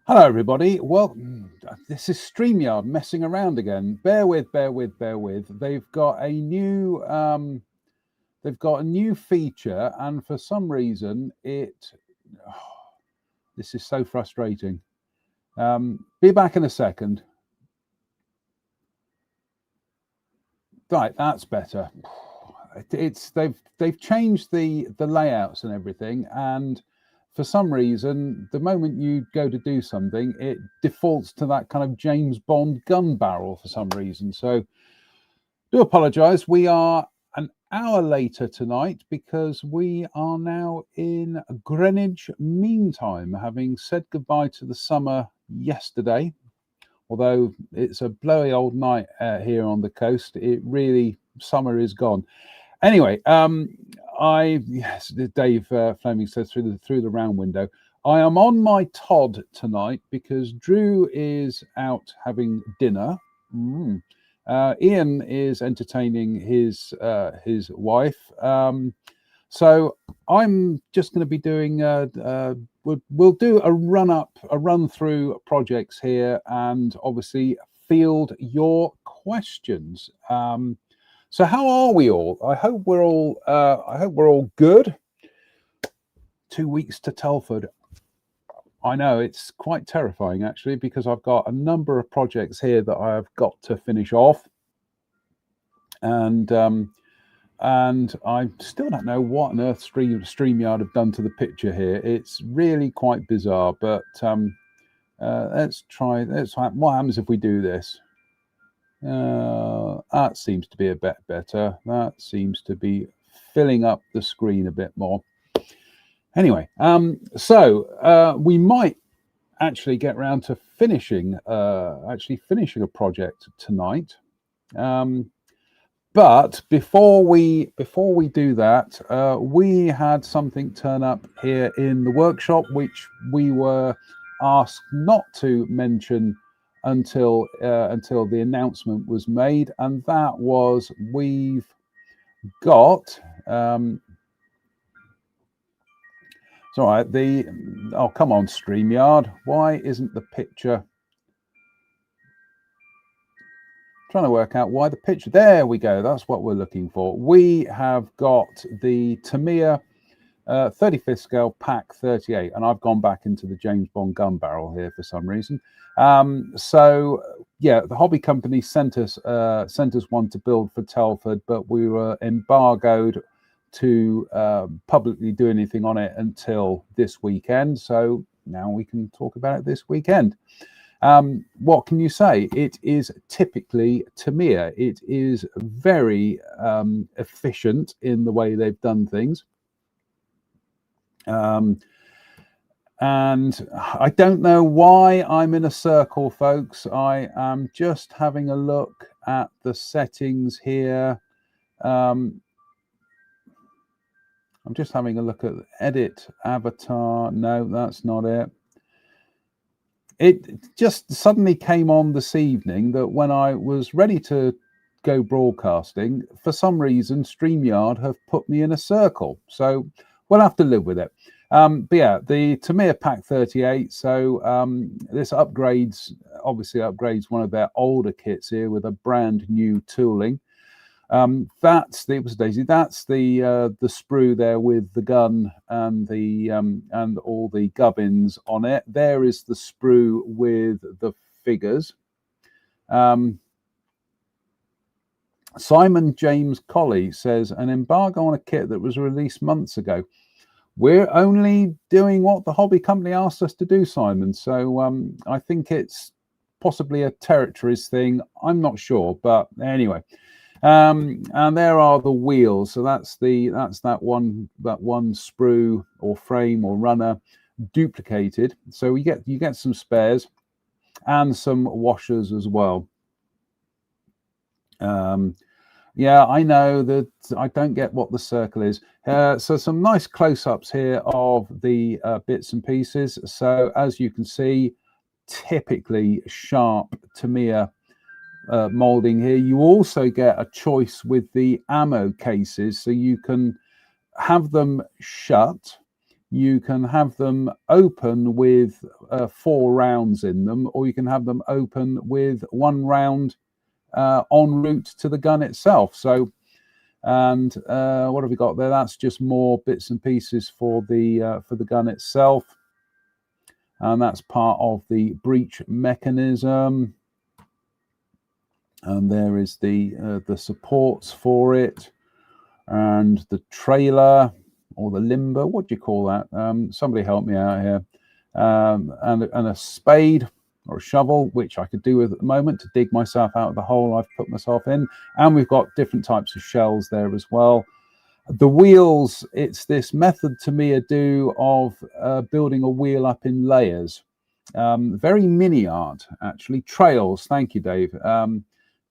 Hello, everybody. Well, this is StreamYard messing around again. Bear with. They've got a new feature, and for some reason, this is so frustrating. Be back in a second. Right, that's better. They've changed the layouts and everything, and for some reason, the moment you go to do something, it defaults to that kind of James Bond gun barrel for some reason. So do apologize. We are an hour later tonight because we are now in Greenwich Mean Time, having said goodbye to the summer yesterday. Although it's a blowy old night here on the coast, summer is gone. Anyway, yes, Dave Fleming says through the round window, I am on my Todd tonight because Drew is out having dinner. Ian is entertaining his wife. So I'm just going to be doing. We'll do a run through projects here, and obviously field your questions. So how are we all? I hope we're all good. 2 weeks to Telford. I know it's quite terrifying actually, because I've got a number of projects here that I've got to finish off, and I still don't know what on earth StreamYard have done to the picture here. It's really quite bizarre, but let's try. What happens if we do this? That seems to be a bit better. That seems to be filling up the screen a bit more. Anyway, so we might actually get round to finishing a project tonight. But before we do that, we had something turn up here in the workshop, which we were asked not to mention until the announcement was made, and that was we've got. It's all right. Oh, come on, StreamYard. Why isn't the picture? Trying to work out why the picture. There we go. That's what we're looking for. We have got the Tamiya 35th scale Pack 38, and I've gone back into the James Bond gun barrel here for some reason. So yeah, the hobby company sent us one to build for Telford, but we were embargoed to publicly do anything on it until this weekend. So now we can talk about it this weekend. What can you say? It is typically Tamiya. It is very efficient in the way they've done things. And I don't know why I'm in a circle, folks. I am just having a look at the settings here. I'm just having a look at edit avatar. No, that's not it. It just suddenly came on this evening that when I was ready to go broadcasting, for some reason, StreamYard have put me in a circle. So we'll have to live with it. But yeah, the Tamiya Pack 38. So this obviously upgrades one of their older kits here with a brand new tooling. That's the sprue there with the gun and and all the gubbins on it. There is the sprue with the figures. Simon James Colley says an embargo on a kit that was released months ago. We're only doing what the hobby company asked us to do, Simon. So I think it's possibly a territories thing. I'm not sure, but anyway. And there are the wheels. So that's that one sprue or frame or runner duplicated. So you get some spares and some washers as well. Yeah, I know that I don't get what the circle is. So some nice close-ups here of the bits and pieces. So as you can see, typically sharp Tamiya molding here. You also get a choice with the ammo cases, so you can have them shut. You can have them open with 4 rounds in them, or you can have them open with 1 round en route to the gun itself. So, and what have we got there? That's just more bits and pieces for the gun itself, and that's part of the breech mechanism. And there is the supports for it, and the trailer or the limber. What do you call that? Somebody help me out here. And a spade or a shovel, which I could do with at the moment to dig myself out of the hole I've put myself in. And we've got different types of shells there as well. The wheels, it's this method Tamiya do of building a wheel up in layers. Very mini art, actually. Trails. Thank you, Dave.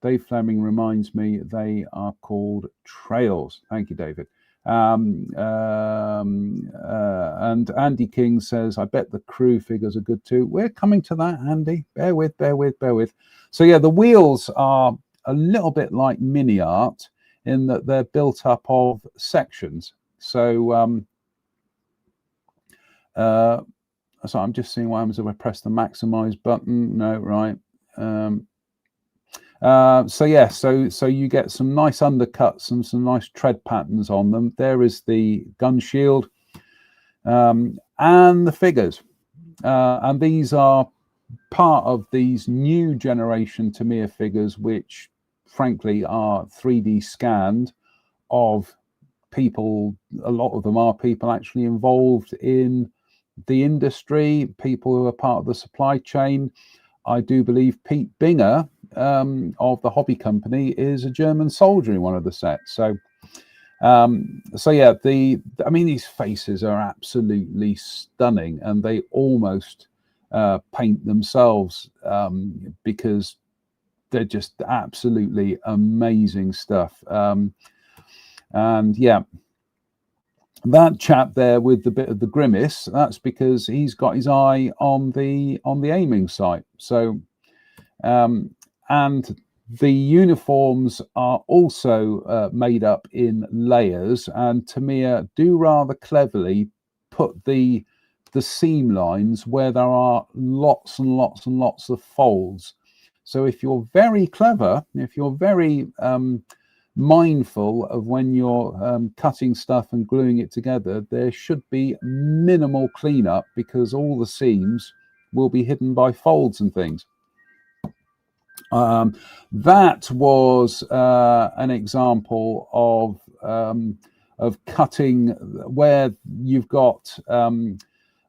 Dave Fleming reminds me they are called trails. Thank you, David. And Andy King says, I bet the crew figures are good too. We're coming to that, Andy. Bear with. So yeah, the wheels are a little bit like mini art in that they're built up of sections. So so I'm just seeing what happens if I press the maximize button. No, right. So yeah, so you get some nice undercuts and some nice tread patterns on them. There is the gun shield and the figures, and these are part of these new generation Tamiya figures, which frankly are 3D scanned of people. A lot of them are people actually involved in the industry, people who are part of the supply chain. I do believe Pete Binger of the Hobby Company is a German soldier in one of the sets. So, so yeah, I mean, these faces are absolutely stunning, and they almost paint themselves because they're just absolutely amazing stuff. And yeah, that chap there with the bit of the grimace, that's because he's got his eye on the aiming sight. So and the uniforms are also made up in layers, and Tamiya do rather cleverly put the seam lines where there are lots and lots and lots of folds. So if you're very clever, if you're very mindful of when you're cutting stuff and gluing it together, there should be minimal cleanup because all the seams will be hidden by folds and things. That was an example of cutting where you've got the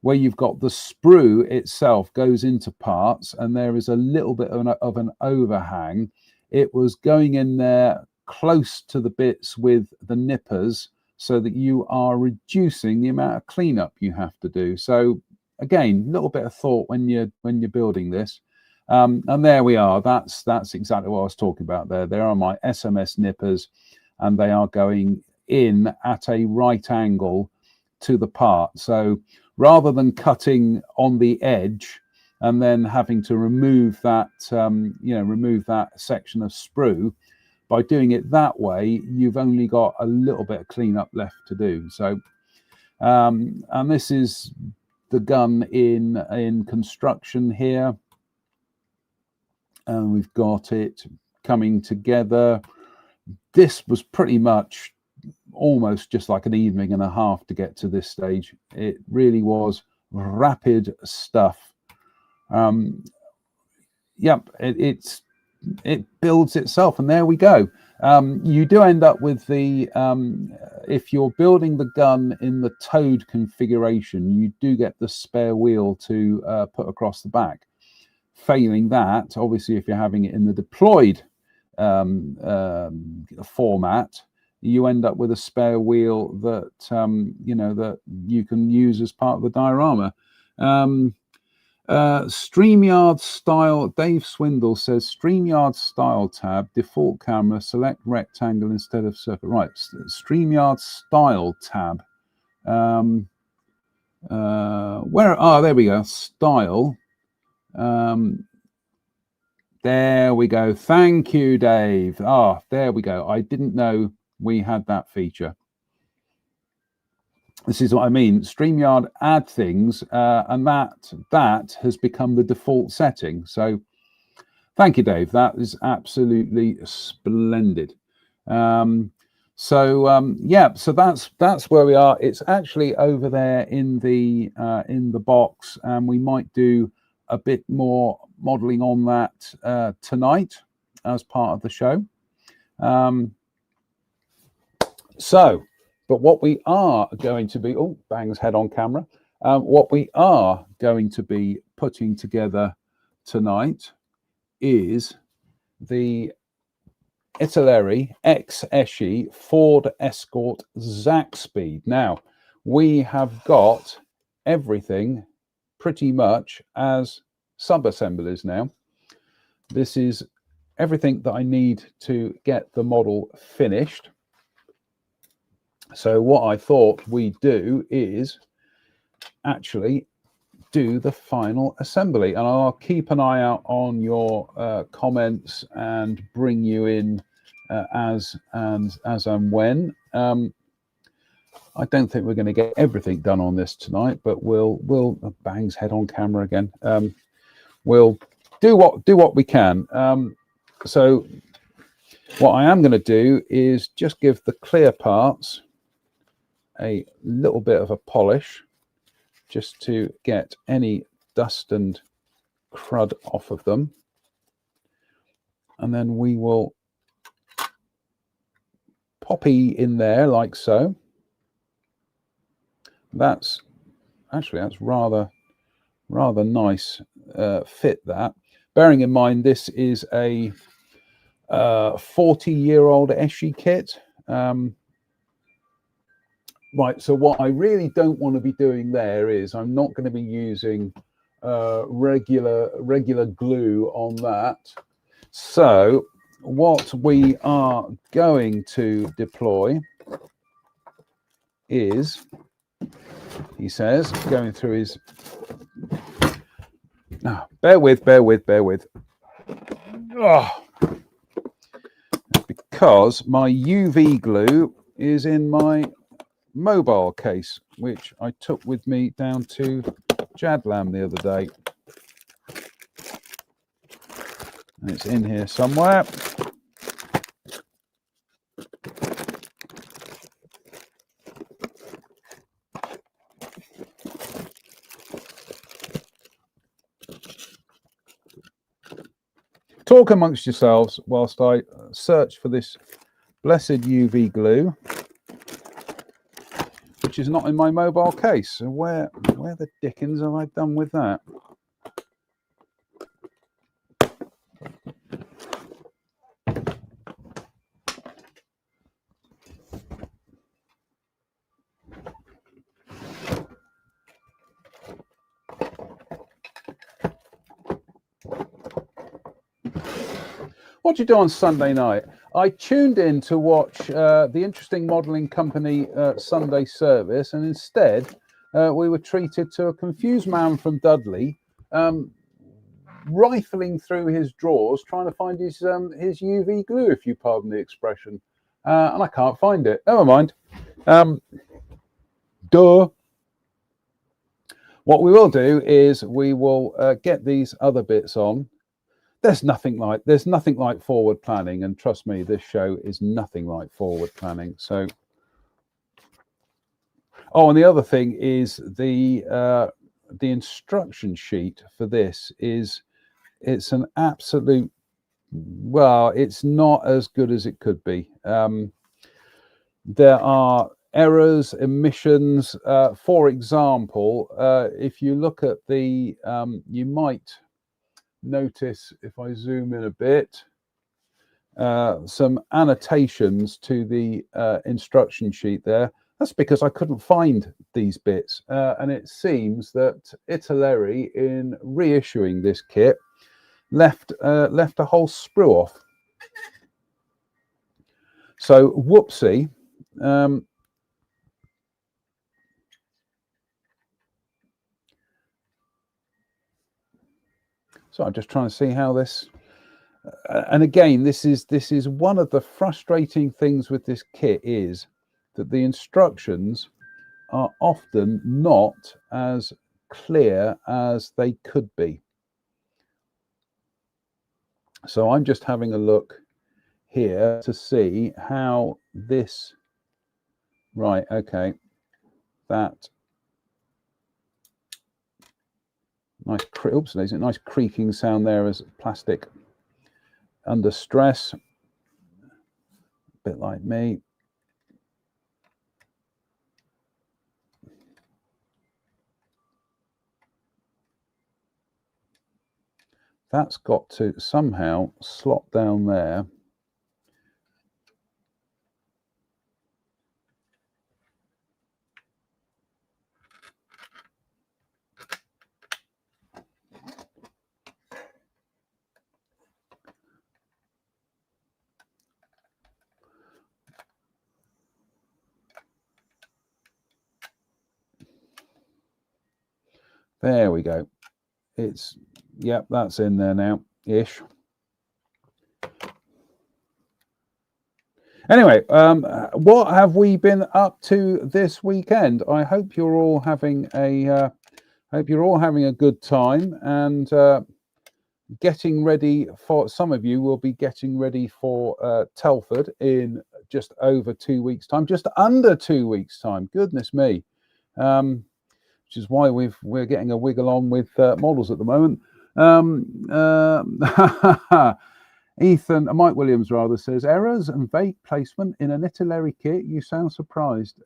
sprue itself goes into parts, and there is a little bit of an overhang. It was going in there close to the bits with the nippers so that you are reducing the amount of cleanup you have to do. So again, a little bit of thought when you're building this. And there we are. That's exactly what I was talking about there. There are my SMS nippers, and they are going in at a right angle to the part. So rather than cutting on the edge and then having to remove that, remove that section of sprue, by doing it that way, you've only got a little bit of cleanup left to do. So, and this is the gun in construction here. And we've got it coming together. This was pretty much almost just like an evening and a half to get to this stage. It really was rapid stuff. Yep, it builds itself, and there we go. You do end up with the if you're building the gun in the towed configuration, you do get the spare wheel to put across the back. Failing that, obviously, if you're having it in the deployed format, you end up with a spare wheel that you know, that you can use as part of the diorama. StreamYard style, Dave Swindle says StreamYard style tab, default camera, select rectangle instead of circle. Right, StreamYard style tab. Where? Oh, there we go. Style. There we go. Thank you, Dave. Ah, there we go. I didn't know we had that feature. This is what I mean. StreamYard add things, and that has become the default setting. So thank you, Dave. That is absolutely splendid. Yeah, so that's where we are. It's actually over there in the box, and we might do a bit more modeling on that tonight as part of the show. But what we are going to be, oh, bangs head on camera. What we are going to be putting together tonight is the Italeri X Eschi Ford Escort Zaxpeed. Now, we have got everything pretty much as sub-assemblies now. This is everything that I need to get the model finished. So what I thought we'd do is actually do the final assembly, and I'll keep an eye out on your comments and bring you in as and when. I don't think we're going to get everything done on this tonight, but we'll bangs head on camera again. We'll do what we can. So what I am going to do is just give the clear parts a little bit of a polish, just to get any dust and crud off of them, and then we will poppy in there like so. That's rather nice fit. That, bearing in mind this is a 40-year-old Eschi kit. Right, so what I really don't want to be doing there is I'm not going to be using regular glue on that. So what we are going to deploy is, he says, going through his, bear with. Oh, because my UV glue is in my mobile case, which I took with me down to Jadlam the other day, and it's in here somewhere. Talk amongst yourselves whilst I search for this blessed UV glue, which is not in my mobile case. So where the dickens have I done with that? What do you do on Sunday night? I tuned in to watch the Interesting Modelling Company Sunday service, and instead we were treated to a confused man from Dudley rifling through his drawers trying to find his UV glue, if you pardon the expression, and I can't find it. Never mind. Duh. What we will do is we will get these other bits on. There's nothing like forward planning, and trust me, this show is nothing like forward planning. So, oh, and the other thing is the instruction sheet for this it's an absolute, well, it's not as good as it could be. There are errors, omissions. For example, if you look at the, you might notice, if I zoom in a bit, some annotations to the instruction sheet there. That's because I couldn't find these bits, and it seems that Italeri, in reissuing this kit, left a whole sprue off. So whoopsie. So I'm just trying to see how this. And again, this is one of the frustrating things with this kit, is that the instructions are often not as clear as they could be. So I'm just having a look here to see how this, right, okay, that nice, oops, there's a nice creaking sound there as plastic under stress, a bit like me. That's got to somehow slot down there. There we go. It's, yep, that's in there now, ish. Anyway, what have we been up to this weekend? I hope you're all having a good time, and getting ready for, some of you will be getting ready for Telford in just over 2 weeks' time, just under 2 weeks' time. Goodness me. Which is why we're getting a wiggle on with models at the moment. Ethan, Mike Williams rather, says, errors and vague placement in an Italeri kit. You sound surprised.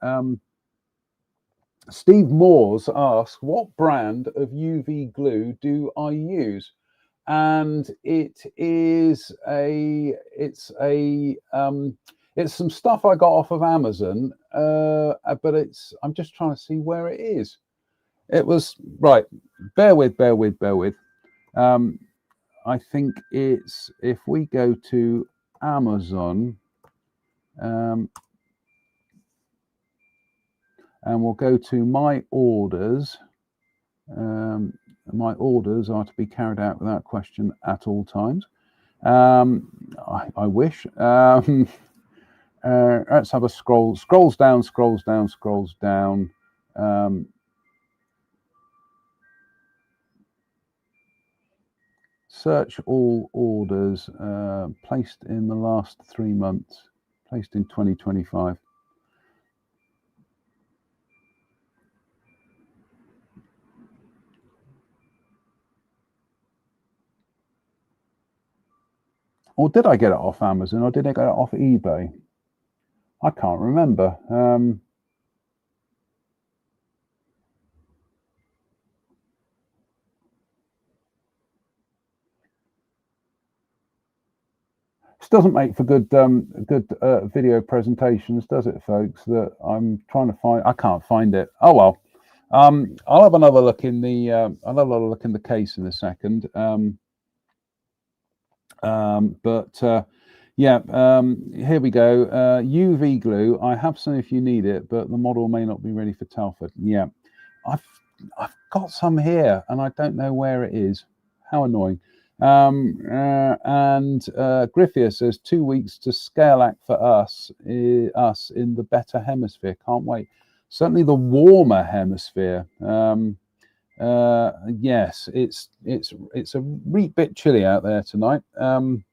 Steve Moores asks, what brand of UV glue do I use? And it's some stuff I got off of Amazon, but I'm just trying to see where it is. It was, right, bear with. I think it's, if we go to Amazon, and we'll go to my orders. My orders are to be carried out without question at all times. I wish. Let's have a scroll. Scrolls down. Search all orders placed in the last 3 months, placed in 2025. Or did I get it off Amazon, or did I get it off eBay? I can't remember. This doesn't make for good video presentations, does it, folks? That I'm trying to find. I can't find it. Oh well. I'll have another look in the case in a second. Here we go. UV glue. I have some if you need it, but the model may not be ready for Telford. Yeah, I've got some here, and I don't know where it is. How annoying. Griffiths says 2 weeks to scale act for us in the better hemisphere. Can't wait. Certainly the warmer hemisphere. Yes, it's a bit chilly out there tonight, and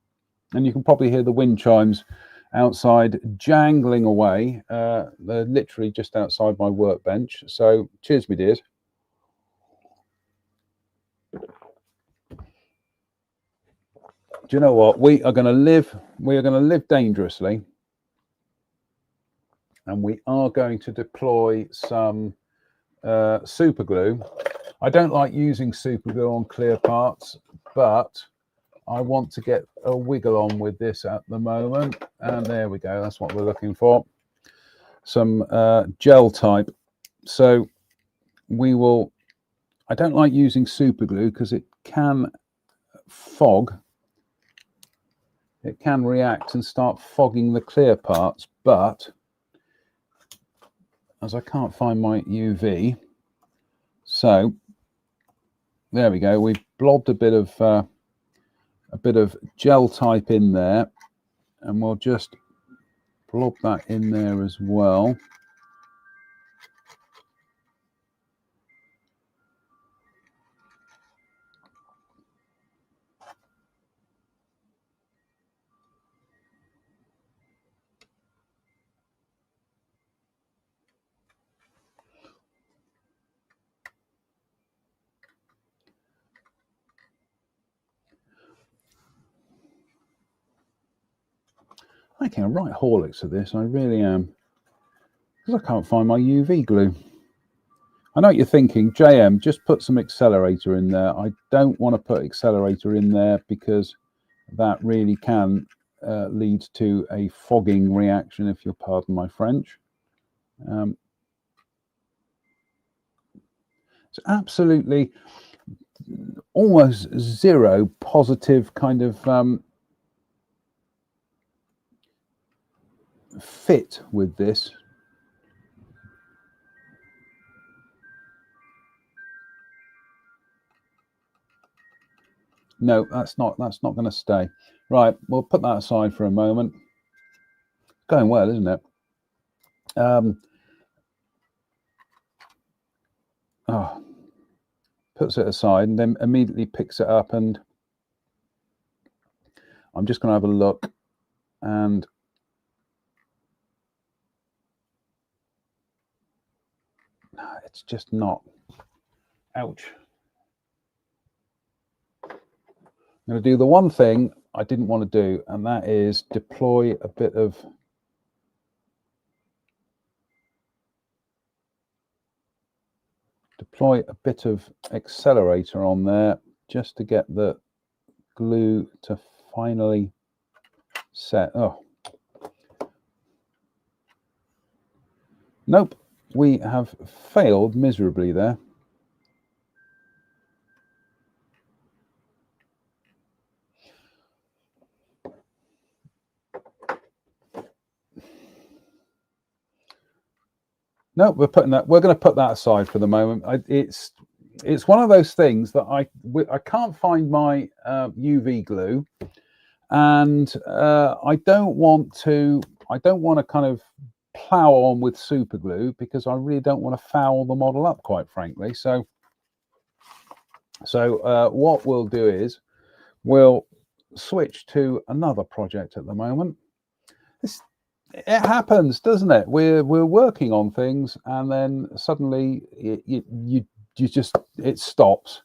you can probably hear the wind chimes outside jangling away. They're literally just outside my workbench. So cheers, me dears. Do you know what? We are going to live dangerously, and we are going to deploy some super glue. I don't like using super glue on clear parts, but I want to get a wiggle on with this at the moment. And there we go. That's what we're looking for. Some gel type. So we will, I don't like using super glue because it can fog. It can react and start fogging the clear parts, but as I can't find my UV, so there we go. We've blobbed a bit of gel type in there, and we'll just blob that in there as well. Making a right horlicks of this, I really am, because I can't find my UV glue. I know what you're thinking, JM, just put some accelerator in there. I don't want to put accelerator in there because that really can lead to a fogging reaction, if you'll pardon my French. It's absolutely almost zero positive kind of fit with this. No, that's not going to stay. Right, we'll put that aside for a moment. Going well, isn't it? Puts it aside and then immediately picks it up, and I'm just going to have a look, and it's just not. Ouch. I'm going to do the one thing I didn't want to do, and that is deploy a bit of accelerator on there, just to get the glue to finally set. Oh, nope, we have failed miserably there. No, we're going to put that aside for the moment. It's one of those things that I can't find my UV glue, and I don't want to kind of plow on with super glue because I really don't want to foul the model up, quite frankly. So what we'll do is we'll switch to another project at the moment. It happens, doesn't it? We're working on things, and then suddenly it stops.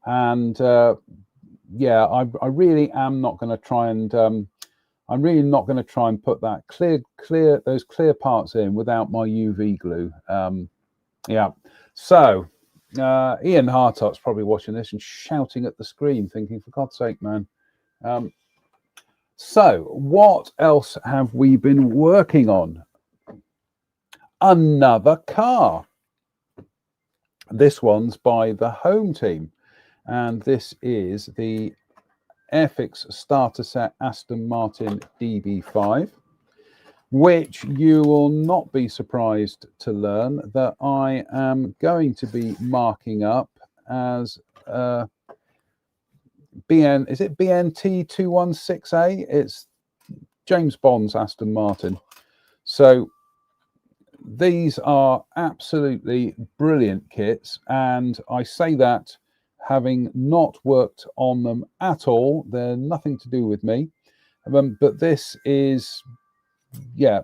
And yeah, I really am not going to try and I'm really not going to try and put that those clear parts in without my UV glue. Yeah. So Ian Hartott's probably watching this and shouting at the screen, thinking, "For God's sake, man." So what else have we been working on? Another car. This one's by the home team, and this is the Airfix starter set Aston Martin DB5, which you will not be surprised to learn that I am going to be marking up as is it BNT 216A? It's James Bond's Aston Martin. So these are absolutely brilliant kits, and I say that having not worked on them at all. They're nothing to do with me, but this is, yeah,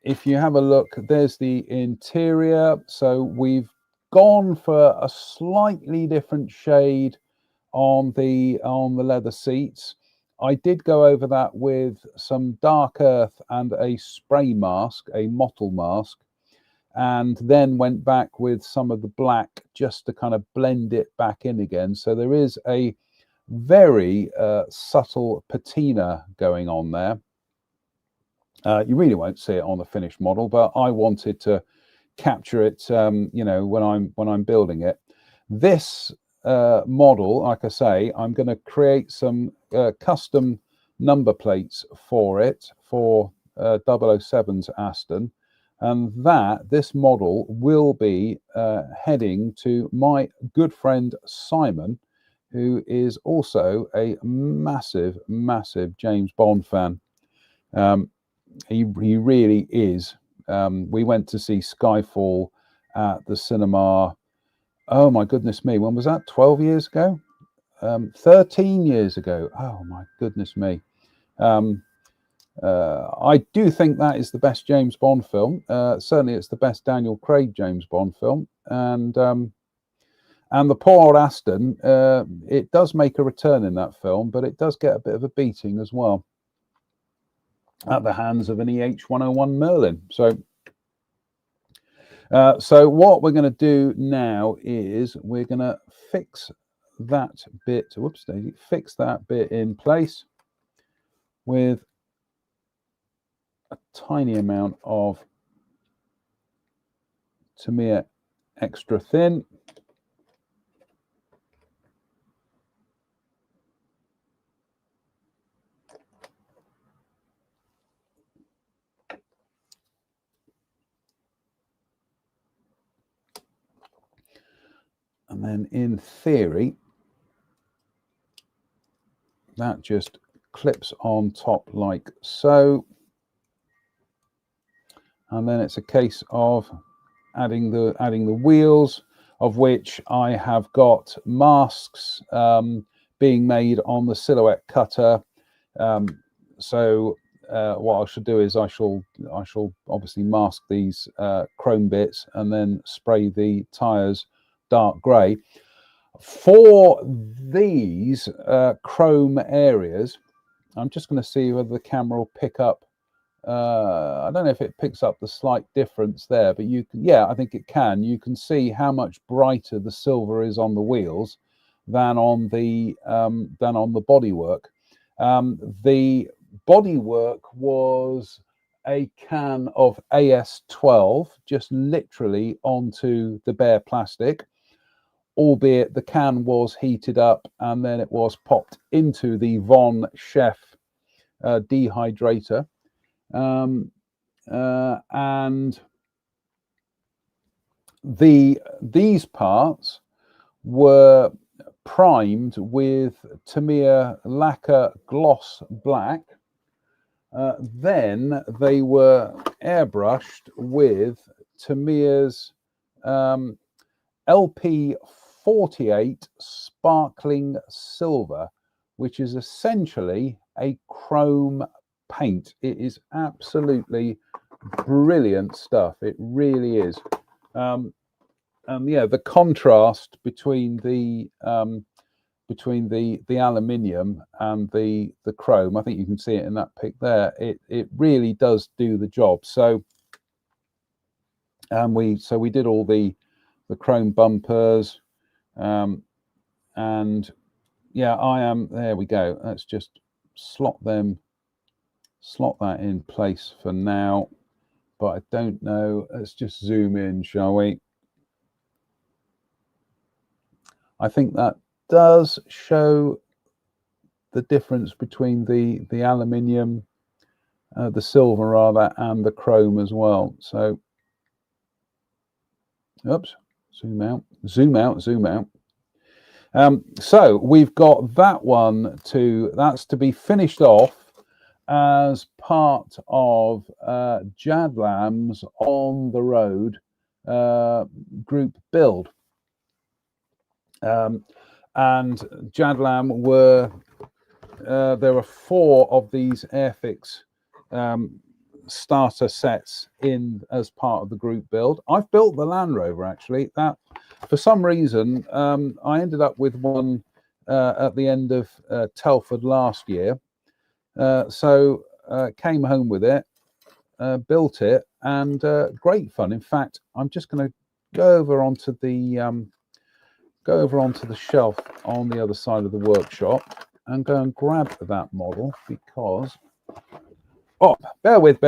if you have a look, there's the interior. So we've gone for a slightly different shade on the leather seats. I did go over that with some dark earth and a spray mask, a mottle mask, and then went back with some of the black just to kind of blend it back in again. So there is a very subtle patina going on there. You really won't see it on the finished model, but I wanted to capture it, you know, when I'm building it. This model, like I say, I'm going to create some custom number plates for it for 007's Aston, and this model will be heading to my good friend Simon, who is also a massive James Bond fan. He really is. We went to see Skyfall at the cinema. Oh my goodness me, when was that? 12 years ago? 13 years ago. Oh my goodness me. I do think that is the best James Bond film. Certainly it's the best Daniel Craig James Bond film. And the poor old Aston, it does make a return in that film, but it does get a bit of a beating as well at the hands of an EH-101 Merlin. So what we're going to do now is we're going to fix that bit, whoops daisy, fix that bit in place with a tiny amount of Tamiya extra thin. And then in theory, that just clips on top like so. And then it's a case of adding the wheels, of which I have got masks being made on the silhouette cutter. So what I should do is I shall obviously mask these chrome bits and then spray the tires dark grey. For these chrome areas, I'm just going to see whether the camera will pick up. I don't know if it picks up the slight difference there, but you can, yeah, I think it can. You can see how much brighter the silver is on the wheels than on the bodywork. The bodywork was a can of AS12 just literally onto the bare plastic, albeit the can was heated up and then it was popped into the Von Chef dehydrator. And these parts were primed with Tamiya lacquer gloss black. Then they were airbrushed with Tamiya's LP48 sparkling silver, which is essentially a chrome paint. It is absolutely brilliant stuff. It really is. And yeah, the contrast between the aluminium and the chrome, I think you can see it in that pic there. It really does do the job. So we did all the chrome bumpers, and yeah, there we go. Let's just slot that in place for now, but I don't know. Let's just zoom in, shall we? I think that does show the difference between the aluminium, the silver rather, and the chrome as well. So, oops, zoom out. So we've got that one that's to be finished off as part of Jadlam's On the Road group build. And Jadlam there were 4 of these Airfix starter sets in as part of the group build. I've built the Land Rover actually. That for some reason I ended up with one at the end of Telford last year. So came home with it, built it, and great fun. In fact, I'm just going to go over onto the go over onto the shelf on the other side of the workshop and go and grab that model because, oh, bear with.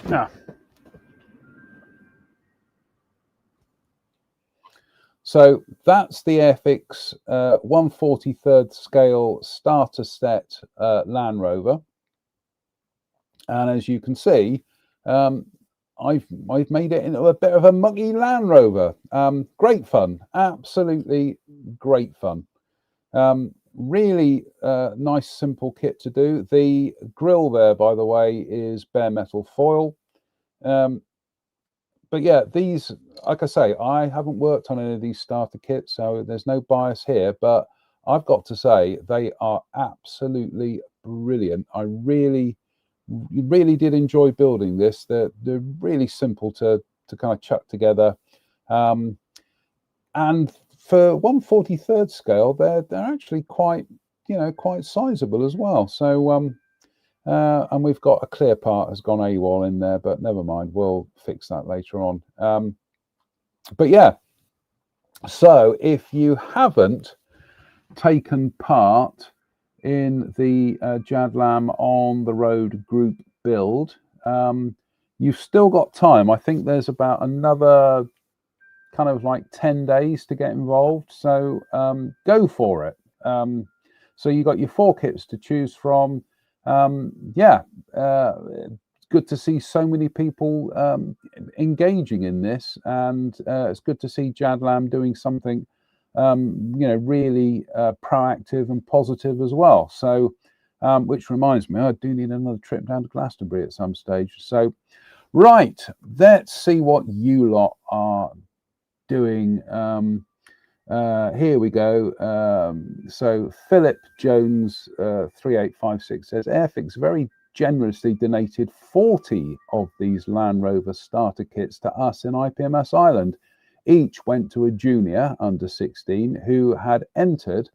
Now, so that's the Airfix 1/43 scale starter set Land Rover, and as you can see, I've made it into a bit of a muggy Land Rover. Great fun, absolutely great fun. Really nice, simple kit to do. The grille there, by the way, is bare metal foil. But yeah, these, like I say, I haven't worked on any of these starter kits, so there's no bias here, but I've got to say they are absolutely brilliant. I really did enjoy building this. They're really simple to kind of chuck together. And for 1/43 scale, they're actually quite, quite sizable as well. So and we've got a clear part has gone AWOL in there, but never mind, we'll fix that later on. But yeah, so if you haven't taken part in the Jadlam on the road group build, you've still got time. I think there's about another kind of like 10 days to get involved, so go for it. So you got your 4 kits to choose from. Yeah, it's good to see so many people engaging in this, and it's good to see Jadlam doing something really proactive and positive as well. So which reminds me, I do need another trip down to Glastonbury at some stage. So right, let's see what you lot are doing. Here we go. So Philip Jones 3856 says Airfix very generously donated 40 of these Land Rover starter kits to us in IPMS Ireland. Each went to a junior under 16 who had entered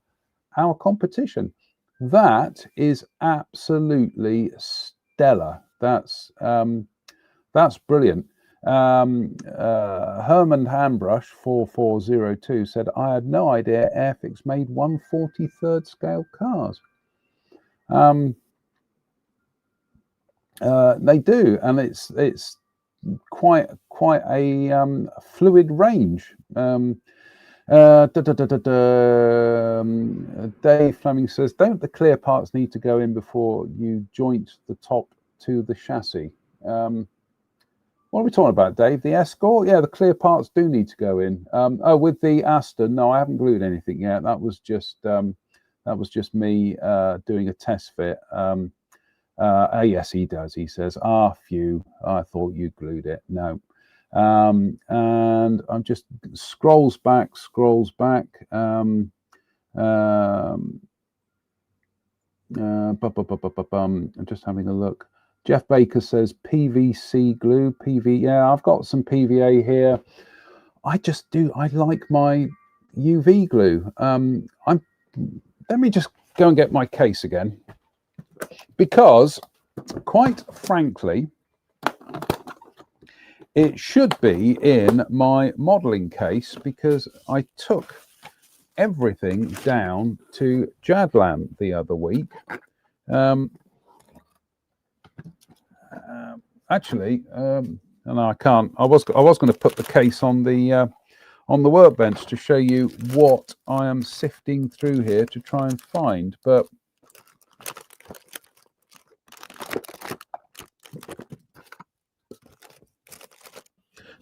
our competition. That is absolutely stellar. That's brilliant. Herman Hambrush 4402 said, I had no idea Airfix made 1/43 scale cars. They do, and it's quite a fluid range. Dave Fleming says, don't the clear parts need to go in before you joint the top to the chassis? What are we talking about, Dave? The Escort? Yeah, the clear parts do need to go in. Oh, with the Aston, no, I haven't glued anything yet. That was just me doing a test fit. Yes, he does. He says, phew, I thought you glued it. No. And I'm just scrolls back. I'm just having a look. Jeff Baker says PVC glue, yeah, I've got some PVA here. I like my UV glue. Let me just go and get my case again, because quite frankly, it should be in my modeling case, because I took everything down to Jadlam the other week. Actually, and I can't. I was going to put the case on the workbench to show you what I am sifting through here to try and find, but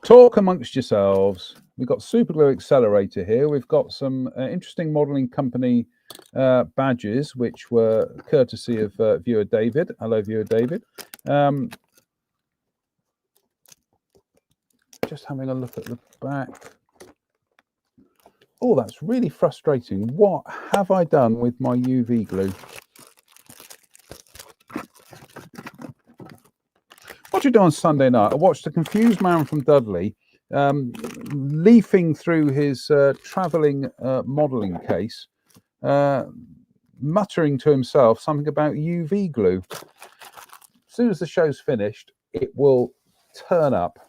talk amongst yourselves. We've got Superglue Accelerator here. We've got some interesting modelling company badges, which were courtesy of viewer David. Hello, viewer David. Just having a look at the back. Oh, that's really frustrating. What have I done with my UV glue? What did you do on Sunday night? I watched a confused man from Dudley leafing through his travelling modelling case, muttering to himself something about UV glue. soon as the show's finished, it will turn up,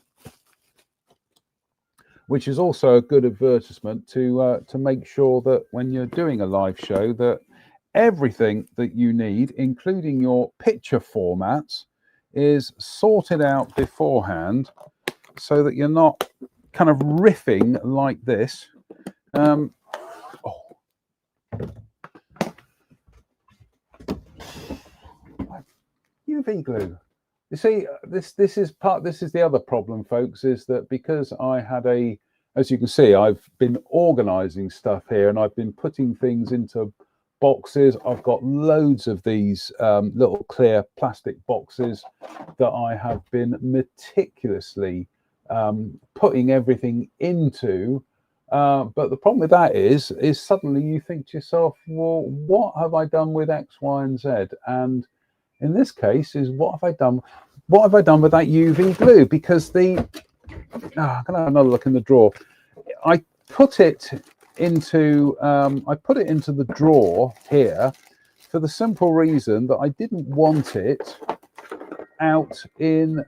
which is also a good advertisement to make sure that when you're doing a live show, that everything that you need, including your picture formats, is sorted out beforehand, so that you're not kind of riffing like this. UV glue. You see, this is the other problem, folks, is that because I had as you can see, I've been organizing stuff here, and I've been putting things into boxes. I've got loads of these little clear plastic boxes that I have been meticulously putting everything into. But the problem with that is suddenly you think to yourself, well, what have I done with X, Y, and Z? And in this case, is what have I done? What have I done with that UV glue? Because I'm gonna have another look in the drawer. I put it into the drawer here for the simple reason that I didn't want it out in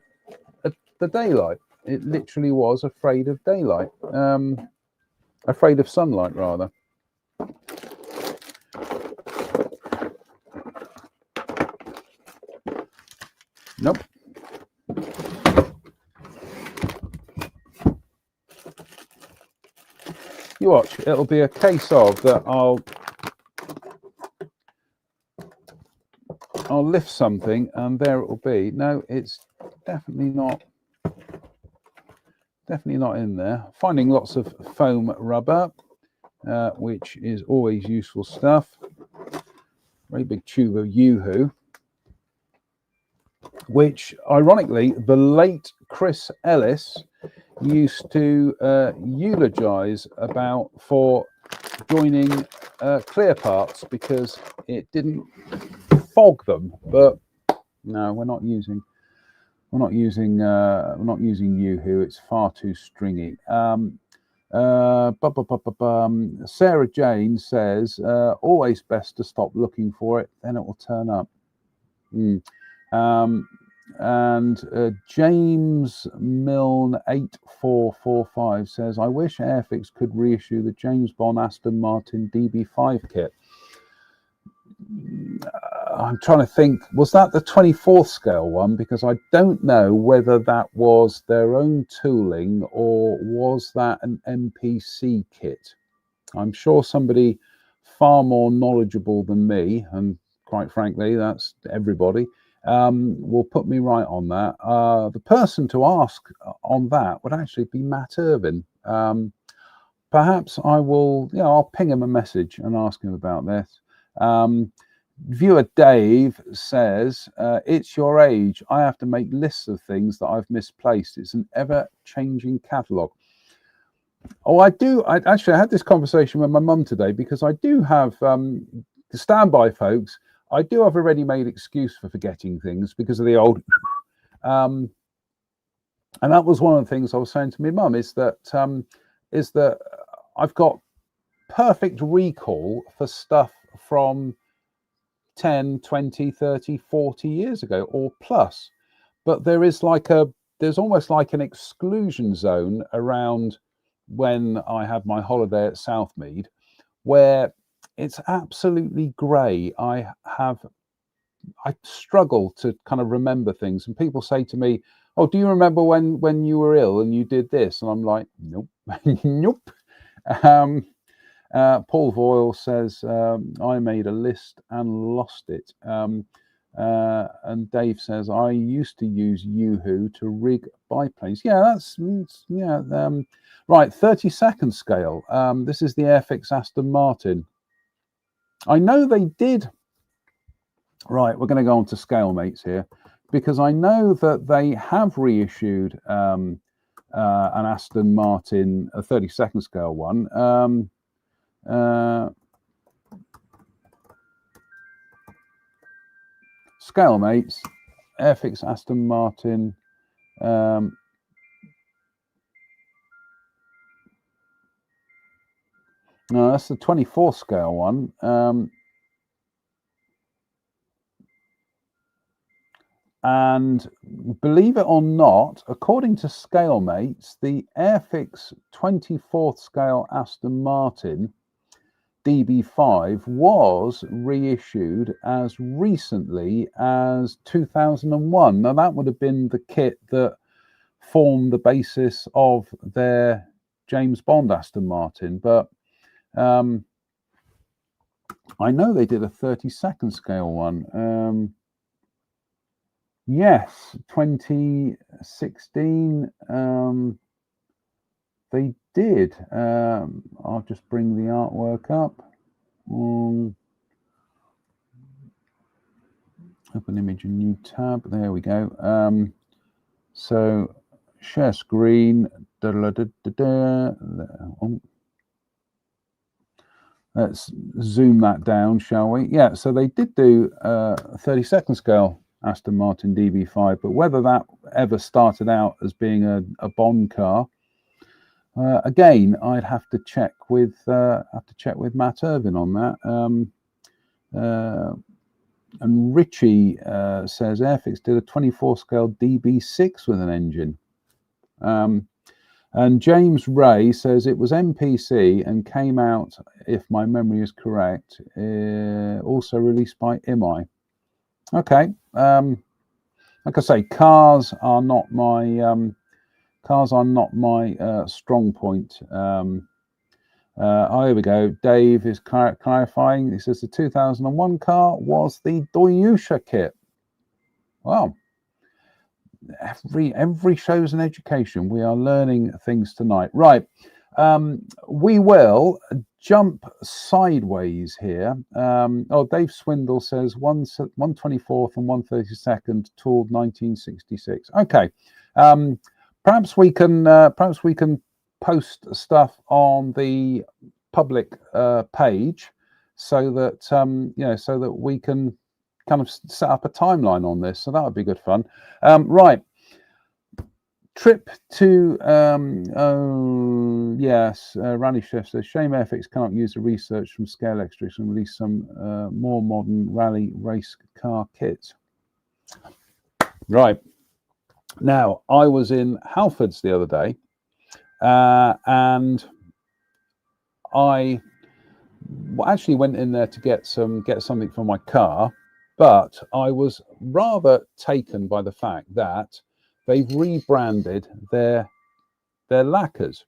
the daylight. It literally was afraid of daylight, afraid of sunlight rather. Nope. You watch, it'll be a case of that I'll lift something and there it will be. No, it's definitely not in there. Finding lots of foam rubber, which is always useful stuff. Very big tube of Yoo-hoo, which ironically the late Chris Ellis used to eulogize about for joining clear parts because it didn't fog them. But no, we're not using Yoo-hoo. It's far too stringy. Sarah Jane says always best to stop looking for it, then it will turn up. And James Milne 8445 says, I wish Airfix could reissue the James Bond Aston Martin DB5 kit. I'm trying to think, was that the 24th scale one? Because I don't know whether that was their own tooling or was that an MPC kit. I'm sure somebody far more knowledgeable than me, and quite frankly, that's everybody, will put me right on that. The person to ask on that would actually be Matt Irvin. Perhaps I will, I'll ping him a message and ask him about this. Viewer Dave says, it's your age. I have to make lists of things that I've misplaced. It's an ever-changing catalogue. Oh, I had this conversation with my mum today, because I do have, stand by folks, I do have a ready-made excuse for forgetting things because of the old. And that was one of the things I was saying to my mum, is that I've got perfect recall for stuff from 10, 20, 30, 40 years ago or plus. But there's almost like an exclusion zone around when I had my holiday at Southmead, where it's absolutely grey. I struggle to kind of remember things, and people say to me, oh, do you remember when you were ill and you did this? And I'm like, nope. Nope. Paul Voyle says, I made a list and lost it. And Dave says, I used to use Yoo-hoo to rig biplanes. Yeah, right, 30-second scale. This is the Airfix Aston Martin. I know they did. Right, we're going to go on to scale mates here, because I know that they have reissued an Aston Martin, a 30-second scale one. Scale mates, Airfix Aston Martin. No, that's the 24 scale one. And believe it or not, according to Scalemates, the Airfix 24th scale Aston Martin DB5 was reissued as recently as 2001. Now, that would have been the kit that formed the basis of their James Bond Aston Martin. But I know they did a 32nd scale one. Yes, 2016. They did. I'll just bring the artwork up. Open image, a new tab. There we go. So share screen. Let's zoom that down, shall we? Yeah, so they did do a 32nd scale Aston Martin DB5, but whether that ever started out as being a Bond car, again, I'd have to check with Matt Irvin on that. And Richie says Airfix did a 24 scale DB6 with an engine. And James Ray says it was MPC and came out, if my memory is correct, also released by IMI. Okay, like I say, cars are not my strong point. Here we go. Dave is clarifying. He says the 2001 car was the Doyusha kit. Wow. Every show's an education. We are learning things tonight. Right. We will jump sideways here. Dave Swindle says 124th and 132nd tooled 1966. Okay. Perhaps we can post stuff on the public page so that so that we can kind of set up a timeline on this. So that would be good fun. Right. Trip to Randy Chef says shame Airfix cannot use the research from Scale Extras and release some more modern rally race car kits. Right. Now, I was in Halfords the other day, and I actually went in there to get something for my car, but I was rather taken by the fact that they've rebranded their lacquers.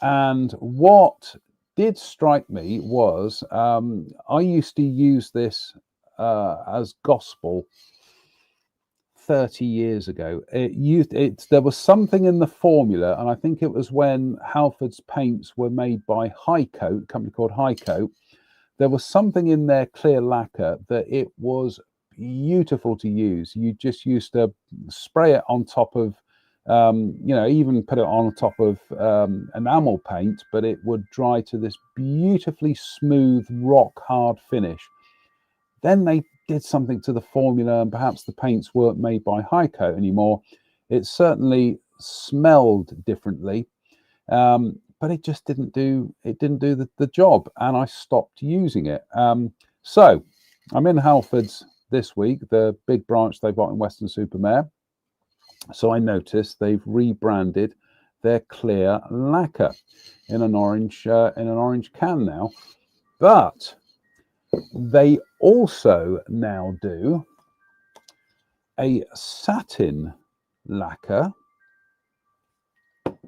And what did strike me was I used to use this as gospel 30 years ago. There was something in the formula, and I think it was when Halfords paints were made by Highcoat, a company called Highcoat. There was something in their clear lacquer that it was beautiful to use. You just used to spray it on top of even put it on top of enamel paint, but it would dry to this beautifully smooth rock hard finish. Then they did something to the formula, and perhaps the paints weren't made by Highcoat anymore. It certainly smelled differently, but it just didn't do the job, and I stopped using it. So I'm in Halfords this week, the big branch they've got in Weston-super-Mare. So I noticed they've rebranded their clear lacquer in an orange can now, but they also now do a satin lacquer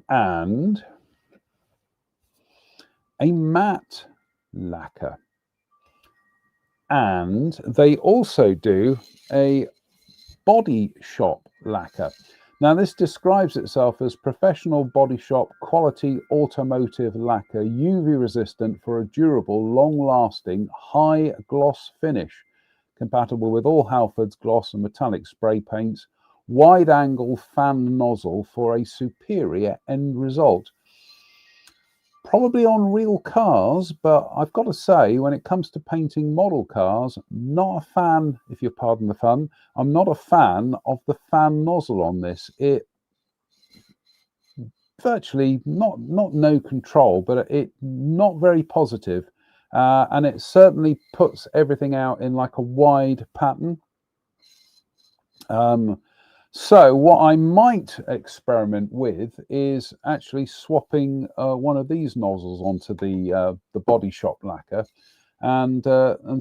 and a matte lacquer, and they also do a body shop lacquer. Now, this describes itself as professional body shop quality automotive lacquer, UV resistant for a durable, long-lasting, high gloss finish, compatible with all Halfords gloss and metallic spray paints, wide-angle fan nozzle for a superior end result. Probably on real cars, but I've got to say, when it comes to painting model cars, not a fan, if you pardon the fun, I'm not a fan of the fan nozzle on this. It virtually not no control, but it not very positive, and it certainly puts everything out in like a wide pattern. So what I might experiment with is actually swapping one of these nozzles onto the Body Shop lacquer, and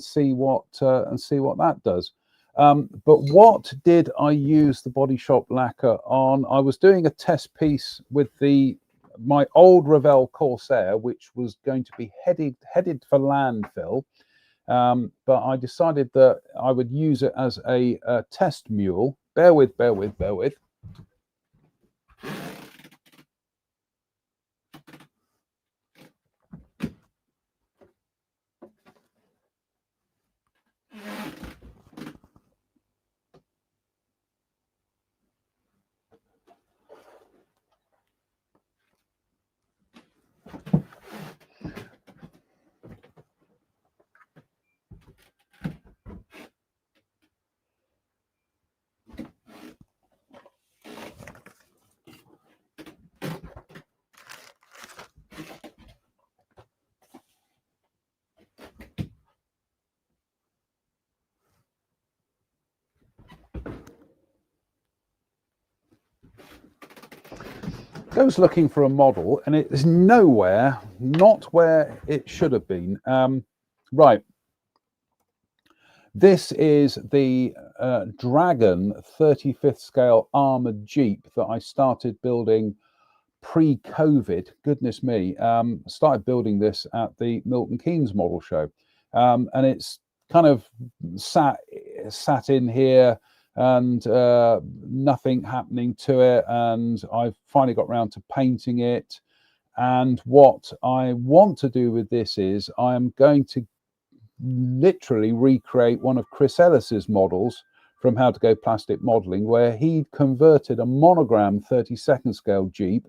see what that does. But what did I use the Body Shop lacquer on? I was doing a test piece with my old Revell Corsair, which was going to be headed for landfill. But I decided that I would use it as a test mule. Bear with. Goes looking for a model, and it is nowhere, not where it should have been. Right. This is the Dragon 35th scale armored Jeep that I started building pre-COVID. Goodness me. Started building this at the Milton Keynes model show. And it's kind of sat in here, and nothing happening to it, and I've finally got round to painting it. And what I want to do with this is I'm going to literally recreate one of Chris Ellis's models from How to Go Plastic Modeling, where he converted a monogram 32nd scale Jeep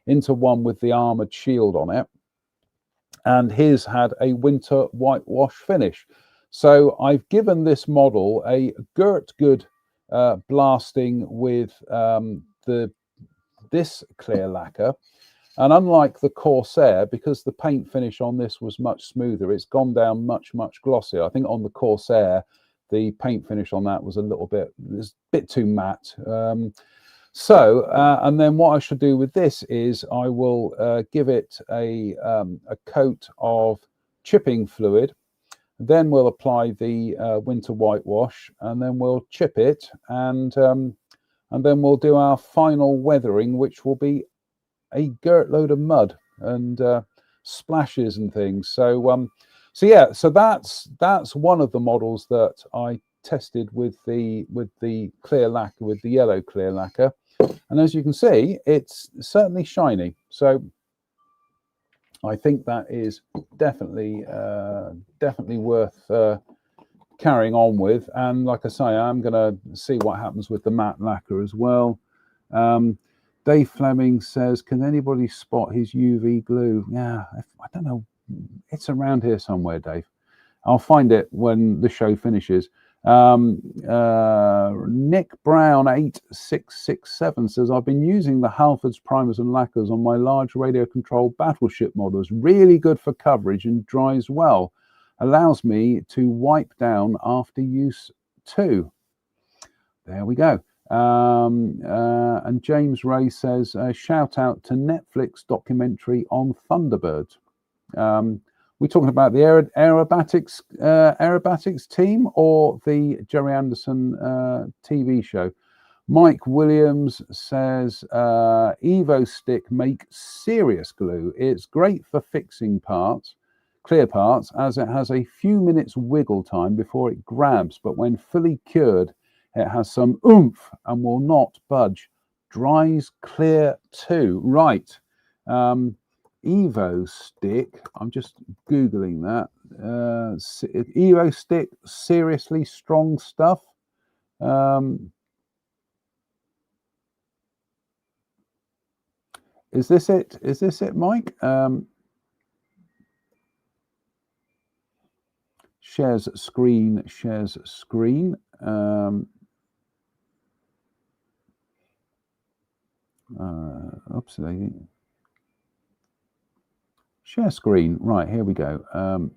into one with the armored shield on it, and his had a winter whitewash finish. So I've given this model a Gert Good blasting with this clear lacquer. And unlike the Corsair, because the paint finish on this was much smoother, it's gone down much glossier. I think on the Corsair, the paint finish on that was a bit too matte. And then what I should do with this is I will give it a coat of chipping fluid. Then we'll apply the winter whitewash, and then we'll chip it, and then we'll do our final weathering, which will be a girt load of mud and splashes and things. So that's one of the models that I tested with the clear lacquer, with the yellow clear lacquer, and as you can see, it's certainly shiny. So I think that is definitely worth carrying on with. And like I say, I'm going to see what happens with the matte lacquer as well. Dave Fleming says, can anybody spot his UV glue? Yeah, I don't know. It's around here somewhere, Dave. I'll find it when the show finishes. Nick Brown 8667 says, I've been using the Halfords primers and lacquers on my large radio controlled battleship models. Really good for coverage and dries well. Allows me to wipe down after use too. There we go. And James Ray says, shout out to Netflix documentary on Thunderbirds. We're talking about the aerobatics team or the Jerry Anderson TV show. Mike Williams says, Evo Stick make serious glue. It's great for fixing clear parts, as it has a few minutes wiggle time before it grabs, but when fully cured, it has some oomph and will not budge. Dries clear too. Right. Evo Stick. I'm just Googling that. Evo Stick, seriously strong stuff. Is this it? Is this it, Mike? Shares screen. Oops, share screen. Right, here we go.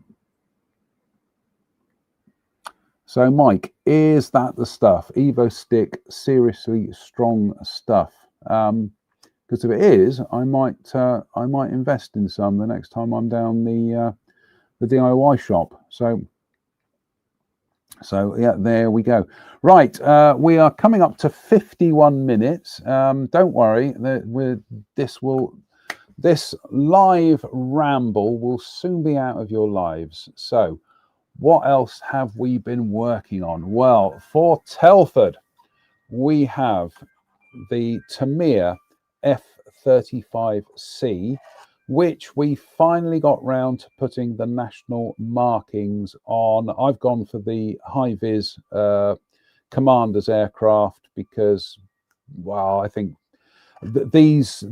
So, Mike, is that the stuff? Evo stick, seriously strong stuff. Because if it is, I might invest in some the next time I'm down the DIY shop. So yeah, there we go. Right, we are coming up to 51 minutes. Don't worry, this live ramble will soon be out of your lives. So, what else have we been working on? Well, for Telford, we have the Tamiya F35C, which we finally got round to putting the national markings on. I've gone for the high-vis commander's aircraft because, well, I think this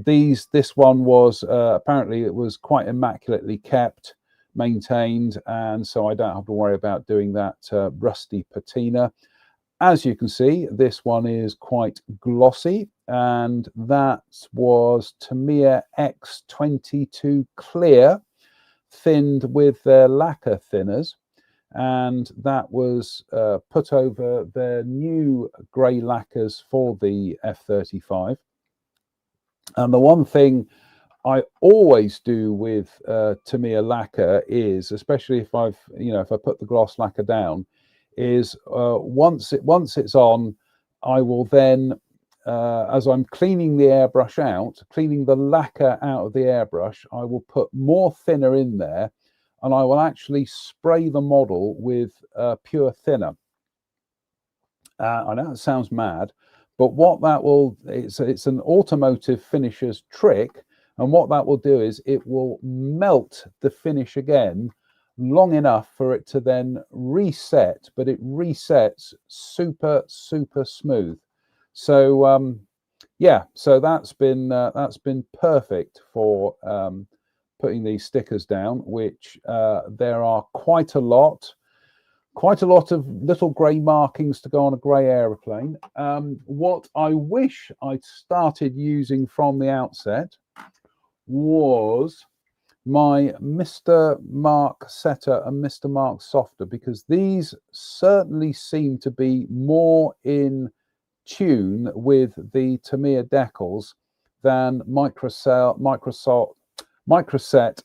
one was apparently it was quite immaculately kept, maintained, and so I don't have to worry about doing that rusty patina. As you can see, this one is quite glossy, and that was Tamiya X22 Clear, thinned with their lacquer thinners, and that was put over their new grey lacquers for the F35. And the one thing I always do with Tamiya lacquer is, especially if if I put the gloss lacquer down, is once it's on, I will then, as I'm cleaning the airbrush out, cleaning the lacquer out of the airbrush, I will put more thinner in there, and I will actually spray the model with pure thinner. I know it sounds mad, but what that will, it's an automotive finisher's trick, and what that will do is it will melt the finish again long enough for it to then reset, but it resets super smooth. So yeah, so that's been perfect for putting these stickers down, which there are quite a lot of little grey markings to go on a grey aeroplane. What I wish I'd started using from the outset was my Mr. Mark setter and Mr. Mark softer, because these certainly seem to be more in tune with the Tamiya decals than Microset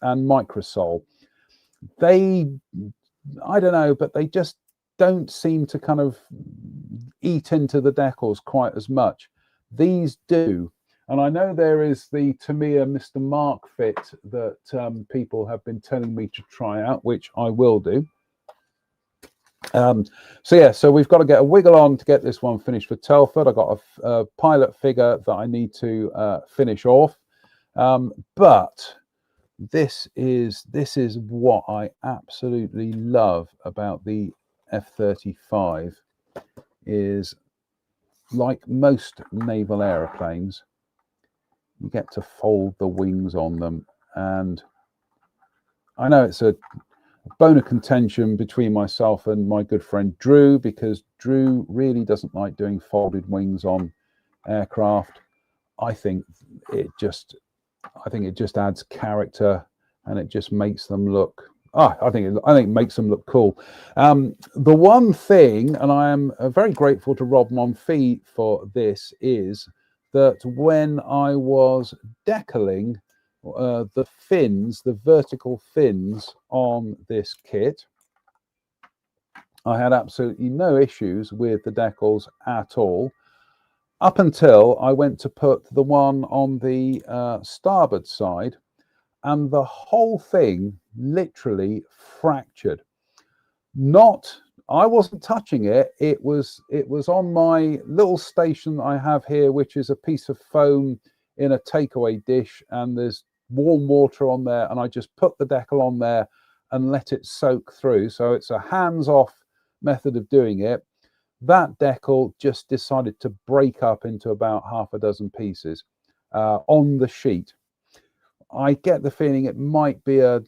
and Microsol. I don't know, but they just don't seem to kind of eat into the decals quite as much. These do. And I know there is the Tamiya Mr. Mark fit that people have been telling me to try out, which I will do. So yeah, so we've got to get a wiggle on to get this one finished for Telford. I've got a pilot figure that I need to finish off. But this is what I absolutely love about the F-35, is, like most naval aeroplanes, you get to fold the wings on them. And I know it's a bone of contention between myself and my good friend Drew, because Drew really doesn't like doing folded wings on aircraft. I think it just adds character, and it just makes them look, I think it makes them look cool. The one thing, and I am very grateful to Rob Monfils for this, is that when I was decaling the fins, the vertical fins on this kit, I had absolutely no issues with the decals at all, up until I went to put the one on the starboard side, and the whole thing literally fractured. I wasn't touching it. It was on my little station I have here, which is a piece of foam in a takeaway dish, and there's warm water on there, and I just put the decal on there and let it soak through. So it's a hands-off method of doing it. That decal just decided to break up into about half a dozen pieces on the sheet. I get the feeling it might be a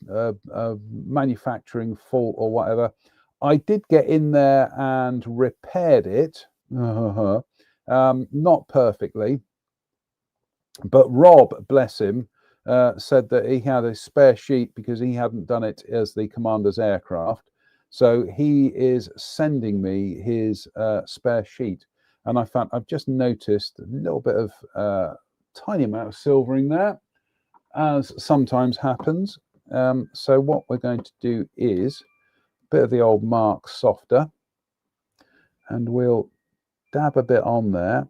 manufacturing fault or whatever. I did get in there and repaired it, not perfectly, but Rob, bless him, said that he had a spare sheet because he hadn't done it as the commander's aircraft. So he is sending me his spare sheet, and I've just noticed a little bit of tiny amount of silvering there, as sometimes happens. So what we're going to do is a bit of the old Mark softer, and we'll dab a bit on there.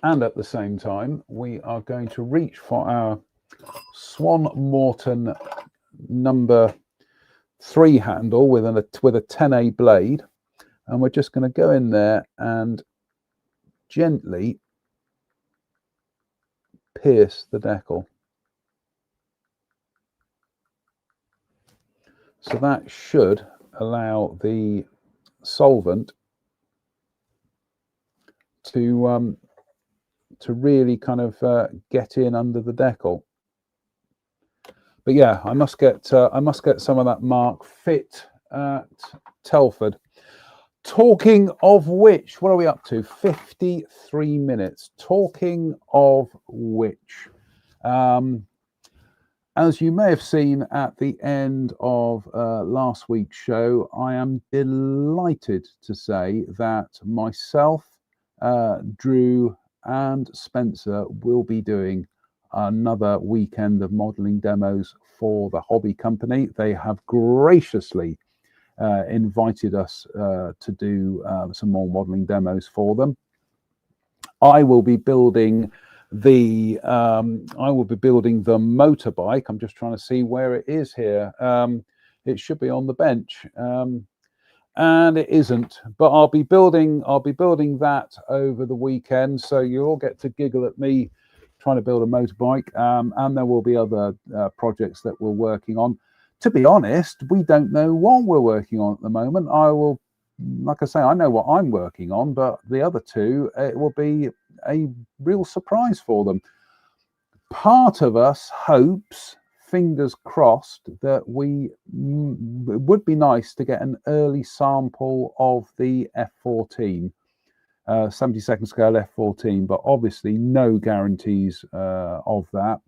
And at the same time, we are going to reach for our Swan Morton number 3 handle with a 10A blade, and we're just going to go in there and gently pierce the decal. So that should allow the solvent to really kind of get in under the decal. But yeah, I must get some of that Mark fit at Telford. Talking of which, what are we up to? 53 minutes. Talking of which, as you may have seen at the end of last week's show, I am delighted to say that myself, Drew, and Spencer will be doing another weekend of modelling demos for the hobby company. They have graciously invited us to do some more modelling demos for them. I will be building the motorbike. I'm just trying to see where it is here. It should be on the bench, and it isn't. But I'll be building that over the weekend. So you all get to giggle at me trying to build a motorbike, and there will be other projects that we're working on. To be honest, we don't know what we're working on at the moment. Like I say, I know what I'm working on, but the other two, it will be a real surprise for them. Part of us hopes, fingers crossed, that it would be nice to get an early sample of the F14, 72nd scale F14, but obviously no guarantees of that.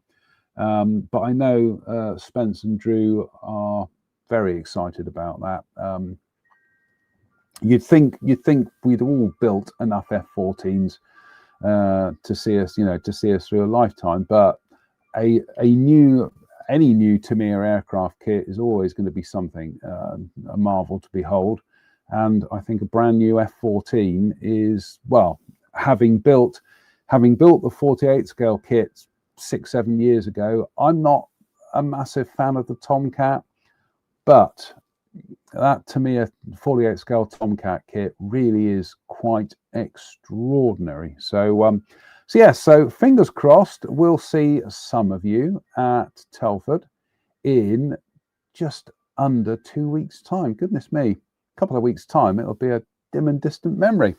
But I know Spence and Drew are very excited about that. You'd think we'd all built enough F14s to see us through a lifetime, but any new Tamiya aircraft kit is always going to be something, a marvel to behold. And I think a brand new F14 is, well, having built the 48 scale kits 6-7 years ago, I'm not a massive fan of the Tomcat, but that Tamiya 48 scale Tomcat kit really is quite extraordinary. So so fingers crossed we'll see some of you at Telford in just under 2 weeks' time. Goodness me, a couple of weeks' time, it'll be a dim and distant memory.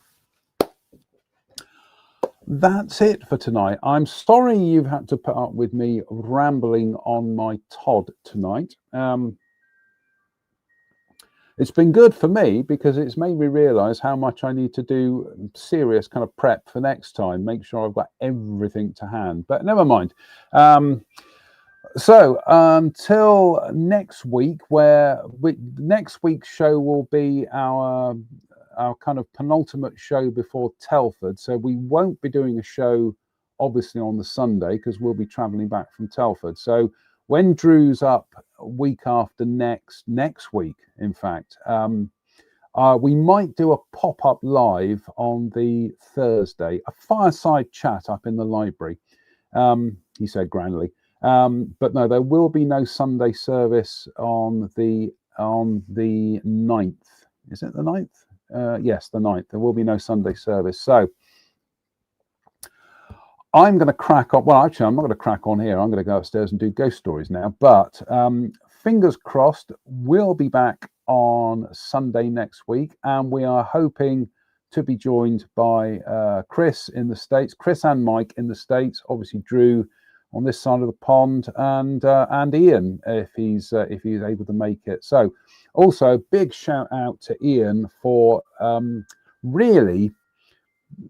That's it for tonight. I'm sorry you've had to put up with me rambling on my Todd tonight. It's been good for me because it's made me realise how much I need to do serious kind of prep for next time. Make sure I've got everything to hand. But never mind. So until next week, next week's show will be our kind of penultimate show before Telford. So we won't be doing a show, obviously, on the Sunday because we'll be travelling back from Telford. So when Drew's up week after next week, in fact, we might do a pop-up live on the Thursday, a fireside chat up in the library, he said grandly. But no, there will be no Sunday service on the 9th. Is it the 9th? Yes, the 9th. There will be no Sunday service. So I'm going to crack on. Well, actually, I'm not going to crack on here. I'm going to go upstairs and do ghost stories now. But fingers crossed, we'll be back on Sunday next week. And we are hoping to be joined by Chris in the States, Chris and Mike in the States, obviously Drew on this side of the pond, and Ian if he's able to make it. So also big shout out to Ian for really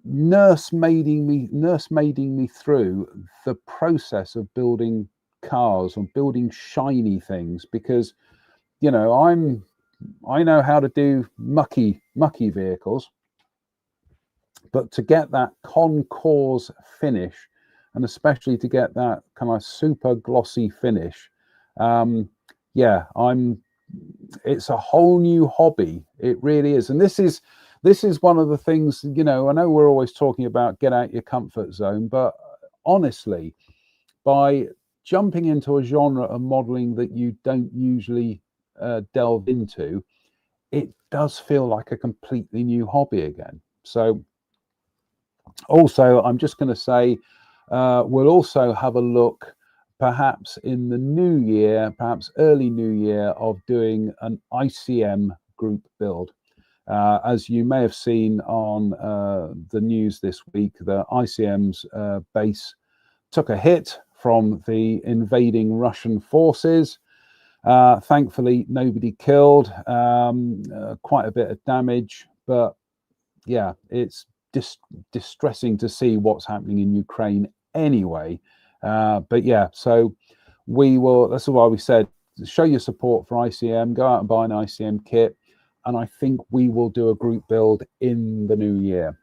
nursemaiding me through the process of building cars and building shiny things, because you know I know how to do mucky vehicles, but to get that concours finish, and especially to get that kind of super glossy finish, yeah, it's a whole new hobby. It really is. And this is one of the things, you know, I know we're always talking about get out your comfort zone, but honestly, by jumping into a genre of modeling that you don't usually delve into, it does feel like a completely new hobby again. So also, I'm just going to say, we'll also have a look, perhaps in the new year, perhaps early new year, of doing an ICM group build. As you may have seen on the news this week, the ICM's base took a hit from the invading Russian forces. Thankfully, nobody killed, quite a bit of damage, but yeah, it's distressing to see what's happening in Ukraine anyway. But yeah, so we will, that's why we said, show your support for ICM, go out and buy an ICM kit. And I think we will do a group build in the new year.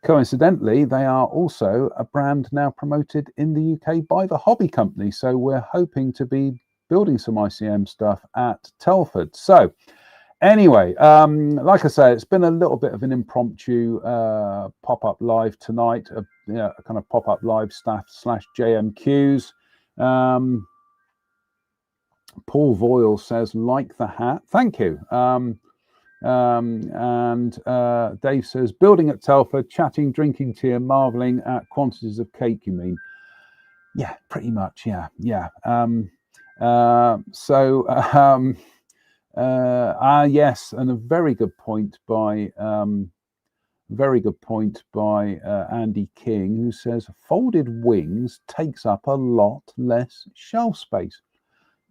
Coincidentally, they are also a brand now promoted in the UK by the Hobby Company. So we're hoping to be building some ICM stuff at Telford. So anyway, like I say, it's been a little bit of an impromptu pop-up live tonight, a kind of pop-up live staff / JMQs. Paul Voyle says, like the hat. Thank you. And Dave says, building at Telford, chatting, drinking tea, and marveling at quantities of cake, you mean? Yeah, pretty much. Yeah. Yes, and a very good point by Andy King, who says folded wings takes up a lot less shelf space.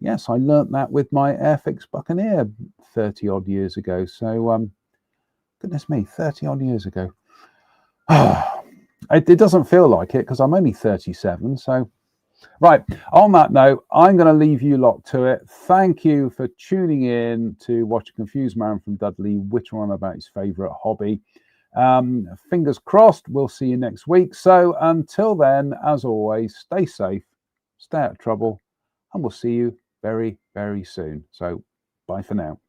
Yes, I learnt that with my Airfix Buccaneer 30 odd years ago. So goodness me, 30 odd years ago. It doesn't feel like it because I'm only 37. So right, on that note, I'm going to leave you lot to it. Thank you for tuning in to watch a confused man from Dudley whitter on about his favourite hobby. Fingers crossed, we'll see you next week. So until then, as always, stay safe, stay out of trouble, and we'll see you very, very soon. So bye for now.